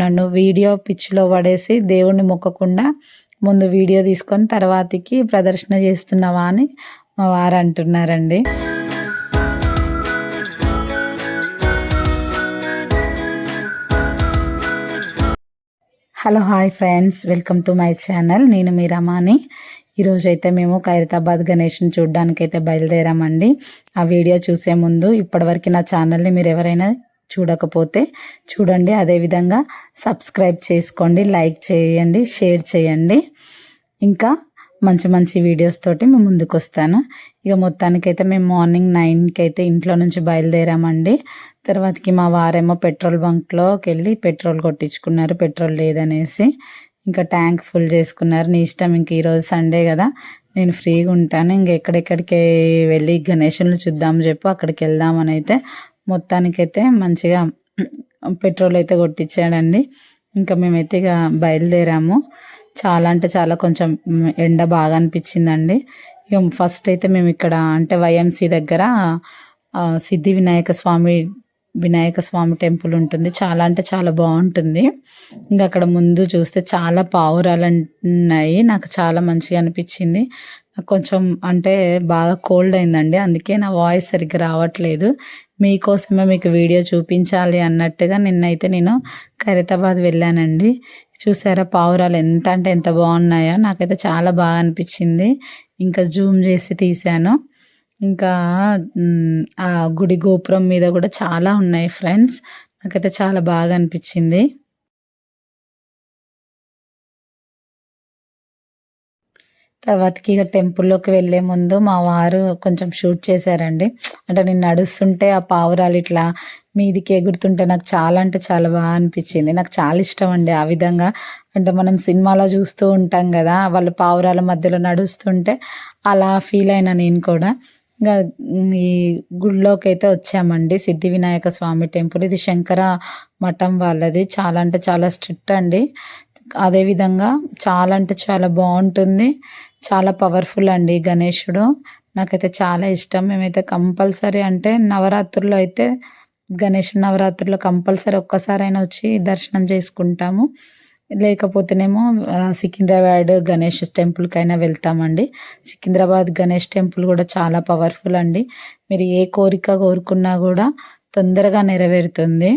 నన్ను వీడియో పిచ్చిలో పడేసి దేవుణ్ణి మొక్కకుండా ముందు వీడియో తీసుకొని తర్వాతకి ప్రదర్శన చేస్తున్నావా అని మా వారు అంటున్నారండి. Hello hi friends, welcome to my channel. నేను మీ రమాని. ఈరోజైతే మేము ఖైరతాబాద్ గణేష్ని చూడడానికైతే బయలుదేరామండి. ఆ వీడియో చూసే ముందు ఇప్పటివరకు నా ఛానల్ని మీరు ఎవరైనా చూడకపోతే చూడండి, అదేవిధంగా సబ్స్క్రైబ్ చేసుకోండి, లైక్ చేయండి, షేర్ చేయండి. ఇంకా మంచి మంచి వీడియోస్ తోటి మేము ముందుకు వస్తాను. ఇక మొత్తానికైతే మేము మార్నింగ్ 9కి అయితే ఇంట్లో నుంచి బయలుదేరామండి. తర్వాతకి మా వారేమో పెట్రోల్ బంక్లోకి వెళ్ళి పెట్రోల్ కొట్టించుకున్నారు, పెట్రోల్ లేదనేసి. ఇంకా ట్యాంక్ ఫుల్ చేసుకున్నారు. నీ ఇష్టం, ఇంక ఈరోజు సండే కదా, నేను ఫ్రీగా ఉంటాను, ఇంక ఎక్కడెక్కడికి వెళ్ళి గణేషులను చూద్దాం చెప్పు, అక్కడికి వెళ్దామని అయితే మొత్తానికైతే మంచిగా పెట్రోల్ అయితే కొట్టించాడండి. ఇంకా మేమైతే ఇక బయలుదేరాము. చాలా అంటే చాలా కొంచెం ఎండ బాగా అనిపించిందండి. ఇక ఫస్ట్ అయితే మేము ఇక్కడ అంటే వైఎంసీ దగ్గర సిద్ధి వినాయక స్వామి టెంపుల్ ఉంటుంది. చాలా అంటే చాలా బాగుంటుంది. ఇంకా అక్కడ ముందు చూస్తే చాలా పావురాలు ఉన్నాయి. నాకు చాలా మంచిగా అనిపించింది. కొంచెం అంటే బాగా కోల్డ్ అయిందండి, అందుకే నా వాయిస్ సరిగ్గా రావట్లేదు. మీకోసమే మీకు వీడియో చూపించాలి అన్నట్టుగా నిన్నైతే నేను ఖైరతాబాద్ వెళ్ళానండి. చూసారా పావురాలు ఎంత అంటే ఎంత బాగున్నాయో, నాకైతే చాలా బాగా అనిపించింది. ఇంకా జూమ్ చేసి తీశాను. ఇంకా ఆ గుడి గోపురం మీద కూడా చాలా ఉన్నాయి ఫ్రెండ్స్, నాకైతే చాలా బాగా అనిపించింది. తర్వాతకి ఇక టెంపుల్లోకి వెళ్ళే ముందు మా వారు కొంచెం షూట్ చేశారండి. అంటే నేను నడుస్తుంటే ఆ పావురాలు ఇట్లా మీదికి ఎగురుతుంటే నాకు చాలా అంటే చాలా బాగా అనిపించింది. నాకు చాలా ఇష్టం అండి ఆ విధంగా. అంటే మనం సినిమాలో చూస్తూ ఉంటాం కదా, వాళ్ళు పావురాల మధ్యలో నడుస్తుంటే అలా ఫీల్ అయినా నేను కూడా. ఇంకా ఈ గుడిలోకి అయితే వచ్చామండి. సిద్ధి వినాయక స్వామి టెంపుల్, ఇది శంకర మఠం వాళ్ళది. చాలా అంటే చాలా స్ట్రిక్ట్ అండి. అదేవిధంగా చాలా అంటే చాలా బాగుంటుంది, చాలా పవర్ఫుల్ అండి గణేశుడు. నాకైతే చాలా ఇష్టం. మేమైతే కంపల్సరీ అంటే నవరాత్రుల్లో అయితే నవరాత్రుల్లో కంపల్సరీ ఒక్కసారైనా వచ్చి దర్శనం చేసుకుంటాము. లేకపోతేనేమో సికింద్రాబాద్ గణేష్ టెంపుల్కైనా వెళ్తామండి. సికింద్రాబాద్ గణేష్ టెంపుల్ కూడా చాలా పవర్ఫుల్ అండి. మీరు ఏ కోరిక కోరుకున్నా కూడా తొందరగా నెరవేరుతుంది.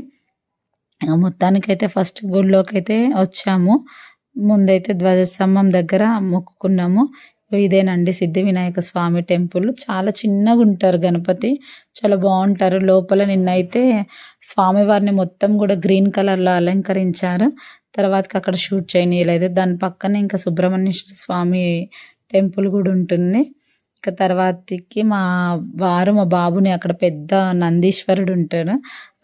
మొత్తానికైతే ఫస్ట్ గుడిలోకైతే వచ్చాము. ముందైతే ధ్వజస్తంభం దగ్గర మొక్కుకున్నాము. ఇదేనండి సిద్ధి వినాయక స్వామి టెంపుల్. చాలా చిన్నగా ఉంటారు గణపతి, చాలా బాగుంటారు. లోపల నిన్నైతే స్వామివారిని మొత్తం కూడా గ్రీన్ కలర్లో అలంకరించారు. తర్వాతకి అక్కడ షూట్ చేయనీయలేదు. దాని పక్కనే ఇంకా సుబ్రహ్మణ్యేశ్వర స్వామి టెంపుల్ కూడా ఉంటుంది. ఇంకా తర్వాతకి మా బాబుని అక్కడ పెద్ద నందీశ్వరుడు ఉంటాడు,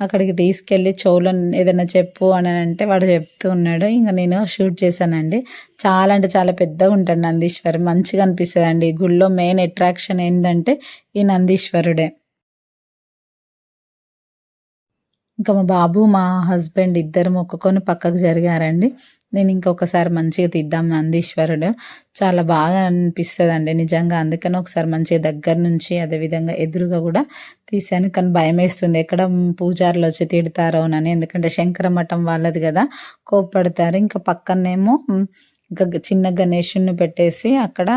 అక్కడికి తీసుకెళ్ళి చెవులను ఏదైనా చెప్పు అని అంటే వాడు చెప్తూ ఉన్నాడు. ఇంకా నేను షూట్ చేశానండి. చాలా అంటే చాలా పెద్దగా ఉంటాడు నందీశ్వరు, మంచిగా అనిపిస్తుంది అండి. ఈ గుళ్ళో మెయిన్ అట్రాక్షన్ ఏంటంటే ఈ నందీశ్వరుడే. ఇంకా మా బాబు మా హస్బెండ్ ఇద్దరు మొక్కుకొని పక్కకు జరిగారండి. నేను ఇంకొకసారి మంచిగా తీద్దాం నందీశ్వరుడు, చాలా బాగా అనిపిస్తుందండి నిజంగా. అందుకని ఒకసారి మంచిగా దగ్గర నుంచి అదేవిధంగా ఎదురుగా కూడా తీసాను. కానీ భయం వేస్తుంది, ఎక్కడ పూజారులు వచ్చి తిడతారోనని. ఎందుకంటే శంకర మఠం వాళ్ళది కదా, కోప్పడతారు. ఇంకా పక్కనేమో ఇంకా చిన్న గణేషుని పెట్టేసి అక్కడ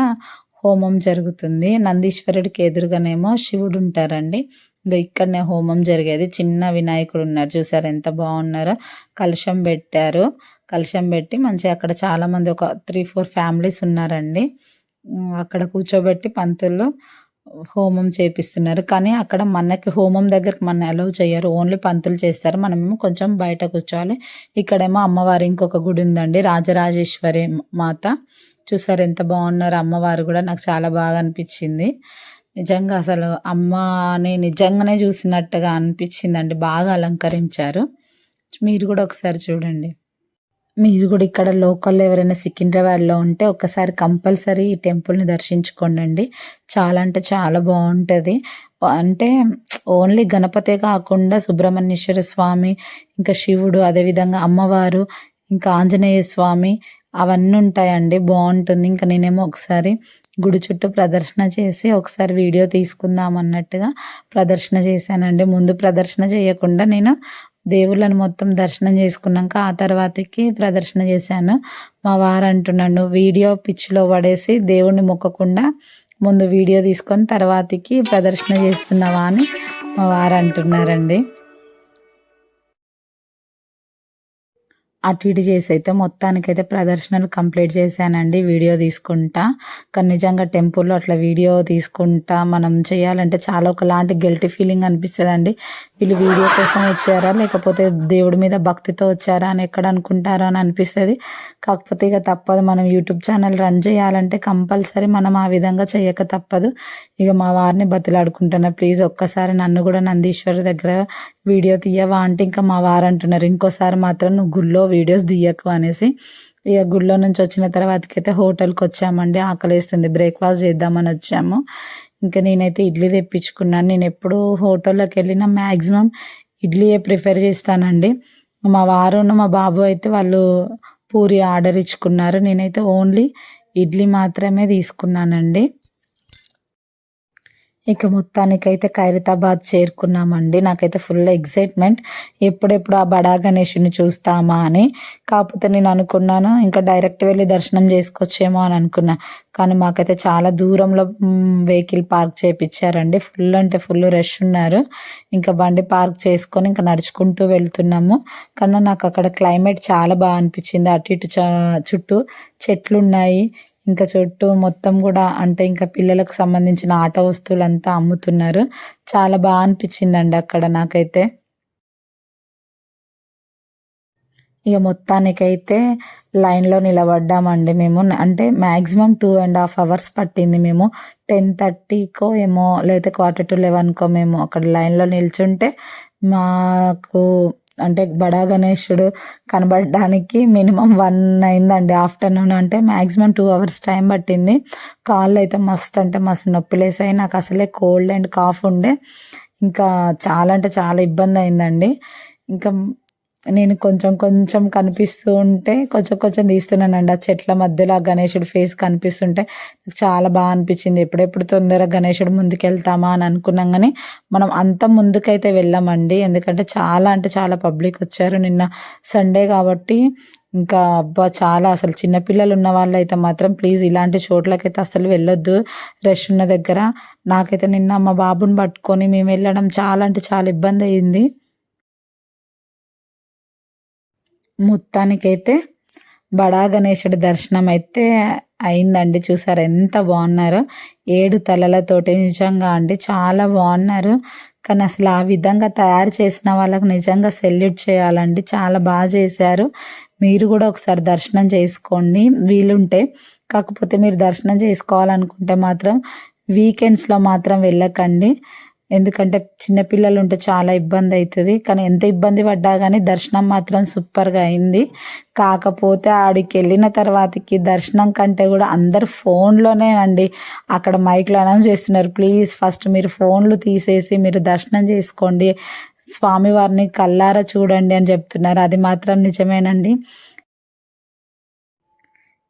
హోమం జరుగుతుంది. నందీశ్వరుడికి ఎదురుగానేమో శివుడు ఉంటారండి. ఇంకా ఇక్కడనే హోమం జరిగేది. చిన్న వినాయకుడు ఉన్నారు, చూసారు ఎంత బాగున్నారో. కలశం పెట్టారు, కలశం పెట్టి మంచిగా అక్కడ చాలామంది ఒక 3-4 ఫ్యామిలీస్ ఉన్నారండి. అక్కడ కూర్చోబెట్టి పంతులు హోమం చేపిస్తున్నారు. కానీ అక్కడ మనకి హోమం దగ్గరకు మన అలౌ చేయరు, ఓన్లీ పంతులు చేస్తారు. మనమేమో కొంచెం బయట కూర్చోవాలి. ఇక్కడేమో అమ్మవారి ఇంకొక గుడి ఉందండి, రాజరాజేశ్వరి మాత. చూసారు ఎంత బాగున్నారు అమ్మవారు కూడా, నాకు చాలా బాగా అనిపించింది నిజంగా. అసలు అమ్మని నిజంగానే చూసినట్టుగా అనిపించిందండి, బాగా అలంకరించారు. మీరు కూడా ఒకసారి చూడండి. మీరు కూడా ఇక్కడ లోకల్లో ఎవరైనా సికింద్రాబాద్లో ఉంటే ఒక్కసారి కంపల్సరీ ఈ టెంపుల్ని దర్శించుకోండి. చాలా అంటే చాలా బాగుంటుంది. అంటే ఓన్లీ గణపతే కాకుండా సుబ్రహ్మణ్యేశ్వర స్వామి, ఇంకా శివుడు, అదేవిధంగా అమ్మవారు, ఇంకా ఆంజనేయ స్వామి అవన్నీ ఉంటాయండి, బాగుంటుంది. ఇంకా నేనేమో ఒకసారి గుడి చుట్టూ ప్రదర్శన చేసి ఒకసారి వీడియో తీసుకుందాం అన్నట్టుగా ప్రదర్శన చేశానండి. ముందు ప్రదర్శన చేయకుండా నేను దేవుళ్ళని మొత్తం దర్శనం చేసుకున్నాక ఆ తర్వాతకి ప్రదర్శన చేశాను. మా వారు అంటున్నాడు, "నువ్వు వీడియో పిచ్చిలో పడేసి దేవుడిని మొక్కకుండా ముందు వీడియో తీసుకొని తర్వాతకి ప్రదర్శన చేస్తున్నావా" అని మా వారు అంటున్నారండి. అటు ఇటు చేసి అయితే మొత్తానికైతే ప్రదర్శనలు కంప్లీట్ చేశానండి వీడియో తీసుకుంటా. కానీ నిజంగా టెంపుల్‌లో అట్లా వీడియో తీసుకుంటా మనం చేయాలంటే చాలా ఒకలాంటి గిల్టీ ఫీలింగ్ అనిపిస్తదండి. వీళ్ళు వీడియో కోసం వచ్చారా? లేకపోతే దేవుడి మీద భక్తితో వచ్చారా? అని ఎక్కడ అనుకుంటారో అని అనిపిస్తది. కాకపోతే ఇక తప్పదు, మనం యూట్యూబ్ ఛానల్ రన్ చేయాలంటే కంపల్సరీ మనం ఆ విధంగా చేయక తప్పదు. ఇక మా వారిని బతిలాడుకుంటున్నా, "ప్లీజ్ ఒక్కసారి నన్ను కూడా నందీశ్వర్ దగ్గర వీడియో తీయవా" అంటే ఇంకా మా వారు అంటున్నారు, "ఇంకోసారి మాత్రం నువ్వు గుళ్ళో వీడియోస్ తీయకు" అనేసి. ఇక గుళ్ళో నుంచి వచ్చిన తర్వాతకైతే హోటల్‌కి వచ్చామండి. ఆకలేస్తుంది, బ్రేక్‌ఫాస్ట్ చేద్దామని వచ్చాము. ఇంకా నేనైతే ఇడ్లీ తెప్పించుకున్నాను. నేనెప్పుడూ హోటల్‌లోకెళ్ళినా మ్యాక్సిమం ఇడ్లీయే ప్రిఫర్ చేస్తానండి. మా వారును, మా బాబు అయితే వాళ్ళు పూరి ఆర్డర్ ఇచ్చుకున్నారు. నేనైతే ఓన్లీ ఇడ్లీ మాత్రమే తీసుకున్నానండి. ఇక మొత్తానికైతే ఖైరతాబాద్ చేరుకున్నామండి. నాకైతే ఫుల్ ఎక్సైట్‌మెంట్. ఎప్పుడెప్పుడు ఆ బడా గణేషుడిని చూస్తామా అని. కాకపోతే నేను అనుకున్నాను ఇంకా డైరెక్ట్ వెళ్లి దర్శనం చేసుకోవచ్చేమో అని అనుకున్నా. కానీ మాకైతే చాలా దూరంలో వెహికల్ పార్క్ చేపిచ్చారండి. ఫుల్ అంటే ఫుల్ రష్ ఉన్నారు. ఇంకా బండి పార్క్ చేసుకొని ఇంకా నడుచుకుంటూ వెళ్తున్నాము. కానీ నాకు అక్కడ క్లైమేట్ చాలా బా అనిపించింది. అటు ఇటు చుట్టూ చెట్లున్నాయి. ఇంకా చుట్టూ మొత్తం గూడా అంటే ఇంకా పిల్లలకు సంబంధించిన ఆట వస్తువులంతా అమ్ముతున్నారు. చాలా బా అనిపిచ్చిందండి అక్కడ నాకైతే. ఇగ మొత్తానికైతే లైన్‌లో నిలబడ్డామండి మేము. అంటే మాక్సిమం 2½ అవర్స్ పట్టింది. మేము 10:30కో ఏమో లేతే 11:45కో మేము అక్కడ లైన్‌లో నిల్చుంటే మాకు అంటే బడా గణేశుడు కనబడడానికి మినిమమ్ 1 అయిందండి ఆఫ్టర్‌నూన్. అంటే మాక్సిమం 2 అవర్స్ టైం పట్టింది. కాళ్ళైతే మస్తు అంటే మస్తు నొప్పిలేసాయి. నాకు అసలే కోల్డ్ అండ్ కాఫ్ ఉండే. ఇంకా చాలా అంటే చాలా ఇబ్బందయిందండి. ఇంకా నేను కొంచెం కొంచెం కనిపిస్తూ ఉంటే కొంచెం కొంచెం తీస్తున్నానండి. ఆ చెట్ల మధ్యలో ఆ గణేశుడి ఫేస్ కనిపిస్తుంటే నాకు చాలా బా అనిపిచ్చింది. ఎప్పుడెప్పుడు తొందరగా గణేశుడు ముందుకెళ్తామా అని అనుకున్నాం గానీ, మనం అంత ముందుకైతే వెళ్ళమండి. ఎందుకంటే చాలా అంటే చాలా పబ్లికొచ్చారు. నిన్న సండే కాబట్టి ఇంకా అబ్బా! చాలా అసలు చిన్న పిల్లలున్న వాళ్ళైతే మాత్రం ప్లీజ్ ఇలాంటి చోట్లకైతే అస్సలు వెళ్ళొద్దు రష్ ఉన్న దగ్గర. నాకైతే నిన్న మా బాబుని పట్టుకొని మేమెళ్ళడం చాలా అంటే చాలా ఇబ్బందయింది. మొత్తానికైతే బడా గణేశుడి దర్శనమైతే అయిందండి. చూసారా ఎంత బాగున్నారో! 7 తలలతోటి నిజంగా అండి చాలా బాగున్నారు. కానీ అసలు ఆ విధంగా తయారు చేసిన వాళ్ళకి నిజంగా సెల్యూట్ చేయాలండి. చాలా బా చేశారు. మీరు గూడా ఒకసారి దర్శనం చేసుకోండి వీలుంటే. కాకపోతే మీరు దర్శనం చేసుకోవాలనుకుంటే మాత్రం వీకెండ్స్‌లో మాత్రం వెళ్ళకండి. ఎందుకంటే చిన్న పిల్లలుంటే చాలా ఇబ్బందయితది. కానీ ఎంత ఇబ్బంది పడ్డా గానీ దర్శనం మాత్రం సూపర్‌గా అయింది. కాకపోతే ఆడికెళ్ళిన తర్వాతకి దర్శనం కంటే గూడా అందరూ ఫోన్‌లోనే అండి. అక్కడ మైక్‌లో అనౌన్స్ చేస్తున్నారు, "ప్లీజ్ ఫస్ట్ మీరు ఫోన్‌లు తీసేసి మీరు దర్శనం చేసుకోండి. స్వామివారిని కళ్ళారా చూడండి" అని చెప్తున్నారు. అది మాత్రం నిజమేనండి.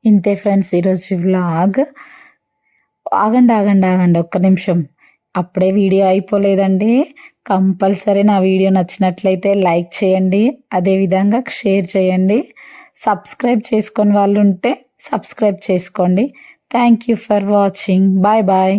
ఇంతే ఫ్రెండ్స్ ఈరోజు వ్లాగ్. ఆగండి ఒక్క నిమిషం. అప్పుడే వీడియో అయిపోలేదండి. కంపల్సరీ నా వీడియో నచ్చినట్లయితే లైక్ చేయండి. అదేవిధంగా షేర్ చేయండి. సబ్స్క్రైబ్ చేసుకోని వాళ్ళుంటే సబ్స్క్రైబ్ చేసుకోండి. Thank you for watching. Bye bye.